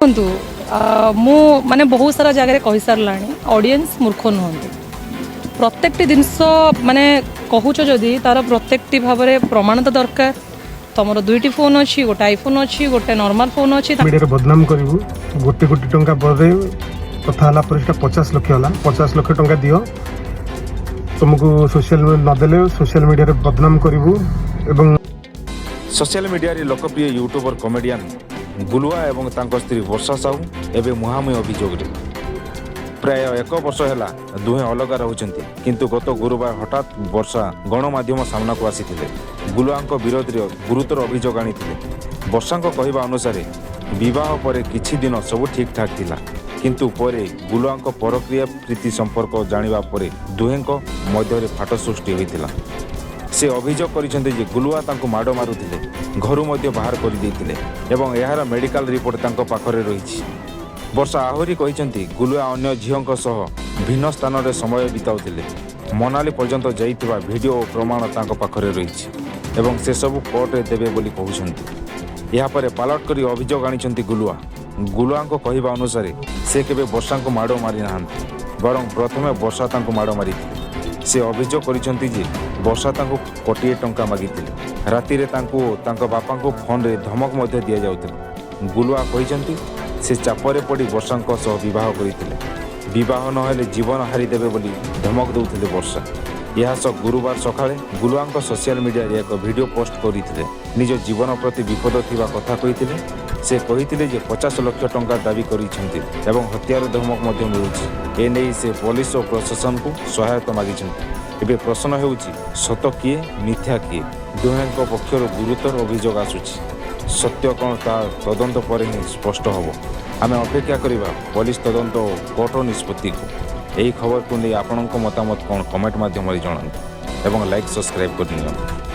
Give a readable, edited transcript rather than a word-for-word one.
देखु मु माने बहुत सारा जगह कही सारा ऑडियंस मूर्ख नुहति प्रत्येक जिनस माने कहूच जदि तार प्रत्येक भाव में प्रमाण तो दरकार तुम दुईटी फोन अच्छी गोटे आईफोन अच्छी गोटे नॉर्मल फोन अच्छी मीडिया बदनाम करू गोटे कोटी टंका बदे कथा 50 लाख होला 50 लाख टंका दियो तुमको सोशल नदेले सोशल मीडिया रे बदनाम करू एवं सोशल मीडिया रे लोकप्रिय यूट्यूबर कॉमेडियन गुलुआ एवं तांको स्त्री वर्षासाहू एवं मुहांमुही अभियोग प्राय 1 वर्ष है दुहे अलग रहुचंती किंतु गत गुरुवार हठात वर्षा गणमाध्यम सामना को आसीथिले गुलुआ विरोध में गुरुतर अभियोग आनीथिले वर्षा कहवा अनुसार विवाह पर किछि दिन सब ठीक ठाक थिला किंतु परे गुलुआ परक्रिया प्रीति संपर्क जानिबा परे दुहेंको मध्य फाट सृष्टि होइथिला से अभियोग करिसेंते जे गुलुआ तांको माडो मारुथिले घरु मध्य बाहर कर देइथिले एवं एहार मेडिकल रिपोर्ट तांको पाखरे रहिछि वर्षा आहुरी कहिसेंती गुलुआ अन्य झियोंको सह भिन्न स्थान रे समय बिताउथिले मनाली पर्यंत जाइथिबा वीडियो और प्रमाण तांको पाखरे रहिछि एवं से सब कोर्ट रे देबे बोली कहउछंती या परे पालट करी अभियोग आनिछंती गुलुआ को कहवा अनुसार से केबे वर्षा को माडो मारी नाहांती बरं प्रथमे वर्षा तांको माडो मारिथिले से अभियोग करिसेंती जे वर्षा तांको कोटिए टंका मागिथिले राति रे तांको बापा को फोन रे धमक मध्य दिया जाउथिला गुलुआ कहिसेंती से चापरे पड़ी वर्षा सह विवाह करथिले विवाह नहेले जीवन हारी देबे बोली धमक दउथिले वर्षा यह सब गुरुवार सकाळे गुलुआ सोशल मीडिया रे एक वीडियो पोस्ट करथिले निज जीवन प्रति विपद थिबा कथा कहिथिले से कहिथिले जे 50 लाख टंका दाबी करिसेंती एवं हत्यार धमक मध्य मिलुछि एने से पुलिस और प्रशासन को सहायता मागिसेंती एबे प्रश्न हेउछि सत किए मिथ्या किए दुहेंको पक्षर गुरुतर अभियोग आसुछि सत्य कौन ता तदंत पर ही स्पष्ट होबो आमे अपेक्षा करिबा पुलिस तदंत कोर्ट निष्पत्ति को यही खबर को नहीं आपनक मतामत कौन कमेंट माध्यम जनातु एवं लाइक सब्सक्राइब कर दियंतु।